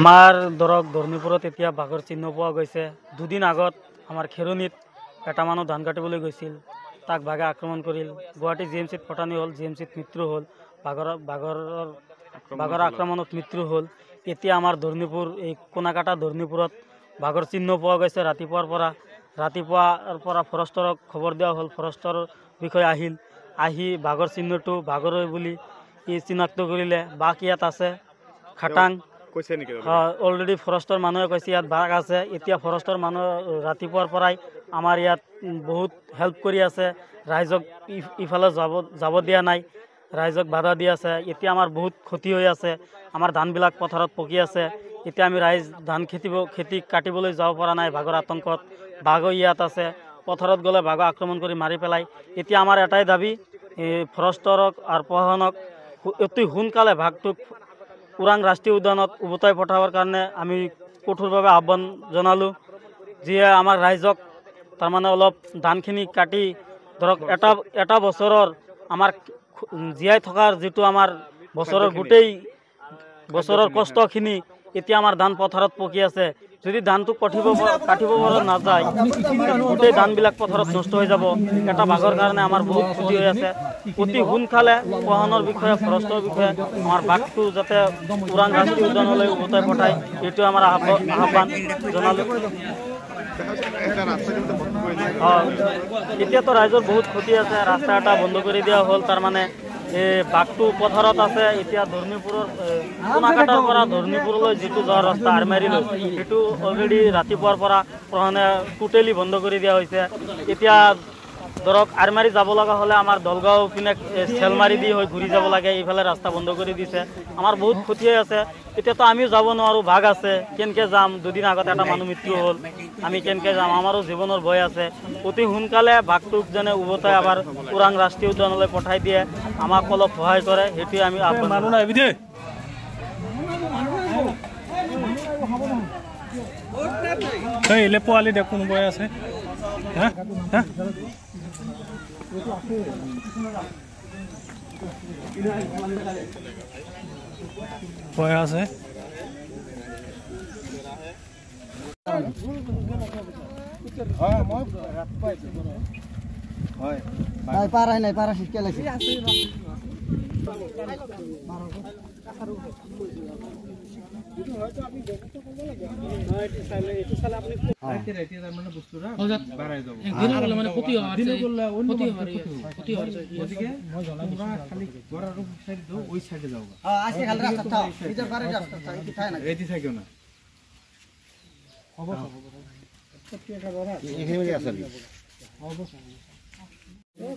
আমাৰ ধৰক ধৰ্ণীপুৰত এতিয়া বাঘৰ চিহ্ন পোৱা গৈছে। দুদিন আগত আমাৰ খেৰণীত এটা মানুহ ধান কাটিবলৈ গৈছিল, তাক বাঘে আক্ৰমণ কৰিল। গুৱাহাটী GMCত ফটানি হ'ল, GMCত মৃত্যু হ'ল, বাঘৰ আক্ৰমণত মৃত্যু হ'ল। এতিয়া আমাৰ ধৰ্ণীপুৰ এই কোনাকাটা ধৰ্ণীপুৰত বাঘৰ চিহ্ন পোৱা গৈছে। ৰাতিপুৱাৰ পৰা ফৰেষ্টৰক খবৰ দিয়া হ'ল। ফৰেষ্টৰ বিষয়ে আহি বাঘৰ চিহ্নটো বাঘৰে বুলি চিনাক্ত কৰিলে। বাঘ ইয়াত আছে, খাটাং কৈছে নেকি? অলৰেডি ফৰেষ্টৰ মানুহে কৈছে ইয়াত বাঘ আছে। এতিয়া ফৰেষ্টৰ মানুহ ৰাতিপুৱাৰ পৰাই আমাৰ ইয়াত বহুত হেল্প কৰি আছে, ৰাইজক ইফালে যাব দিয়া নাই, ৰাইজক বাধা দি আছে। এতিয়া আমাৰ বহুত ক্ষতি হৈ আছে, আমাৰ ধানবিলাক পথাৰত পকি আছে। এতিয়া আমি ৰাইজ ধান খেতি কাটিবলৈ যাব পৰা নাই বাঘৰ আতংকত। বাঘো ইয়াত আছে, পথাৰত গ'লে বাঘক আক্ৰমণ কৰি মাৰি পেলাই। এতিয়া আমাৰ এটাই দাবী, ফৰেষ্টৰক আৰু প্ৰশাসনক অতি সোনকালে বাঘটোক ওৰাং ৰাষ্ট্ৰীয় উদ্যানত উভতাই পঠাবৰ কাৰণে আমি কঠোৰভাৱে আহ্বান জনালোঁ। যিয়ে আমাৰ ৰাইজক তাৰমানে অলপ ধানখিনি কাটি ধৰক এটা বছৰৰ আমাৰ জীয়াই থকাৰ যিটো আমাৰ বছৰৰ গোটেই বছৰৰ কষ্টখিনি এতিয়া আমাৰ ধান পথাৰত পকি আছে। যদি ধানটো কাটিব পৰা নাযায়, গোটেই ধানবিলাক পথাৰত নষ্ট হৈ যাব। এটা বাঘৰ কাৰণে আমাৰ বহুত ক্ষতি হৈ আছে। অতি সোনকালে প্ৰশাসনৰ বিষয়ে, ফৰেষ্টৰ বিষয়ে আমাৰ বাঘটো যাতে ওৰাং ৰাষ্ট্ৰীয় উদ্যানলৈ উভতাই পঠায়, এইটো আমাৰ আহ্বান জনালোঁ। এতিয়াতো ৰাইজৰ বহুত ক্ষতি আছে, ৰাস্তা এটা বন্ধ কৰি দিয়া হ'ল। তাৰমানে বাঘটো পথাৰত আছে। এতিয়া ধৰ্ণীপুৰৰ কোনাকাটাৰ পৰা ধৰ্ণীপুৰলৈ যিটো যোৱাৰ ৰাস্তা আৰমাৰীলৈ, সেইটো অলৰেডি ৰাতিপুৱাৰ পৰা প্ৰশাসনে টোটেলি বন্ধ কৰি দিয়া হৈছে। এতিয়া ধৰক আৰমাৰী যাব লগা হ'লে আমাৰ দলগাঁও পিনে চেলমাৰি দি হৈ ঘূৰি যাব লাগে, এইফালে ৰাস্তা বন্ধ কৰি দিছে। আমাৰ বহুত ক্ষতি হৈ আছে। এতিয়াতো আমিও যাব নোৱাৰোঁ, বাঘ আছে, কেনেকৈ যাম? দুদিন আগত এটা মানুহ মৃত্যু হ'ল, আমি কেনেকৈ যাম? আমাৰো জীৱনৰ ভয় আছে। অতি সোনকালে বাঘটোক যেনে উভতাই আবাৰ ওৰাং ৰাষ্ট্ৰীয় উদ্যানলৈ পঠাই দিয়ে, আমাক অলপ সহায় কৰে, সেইটোৱে আমি আহ্বান। পোৱালি দে কোনোবাই আছে, ভয় আছে। পাৰা নাই, পাৰা শিক্ষা লাগিছে।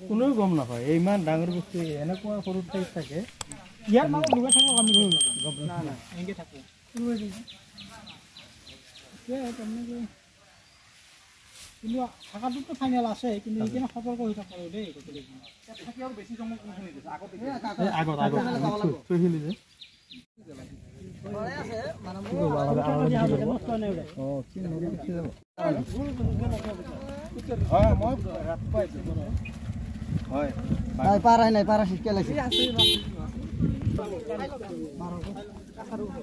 কোনেও গম নাপায় ইমান ডাঙৰ বস্তু এনেকুৱা সৰু ঠাইত থাকে। ইয়াৰ মানুহ লুকাই থাকো আমি এনেকৈ থাকোঁ। কিন্তু থকাটোতো ফাইনেল আছে, কিন্তু সেইকাৰণে সতৰ্ক হৈ থাকোঁ দেই। থাকি আৰু বেছি জমক পাৰা নাই, পাৰা শিক্ষা লাগিছে।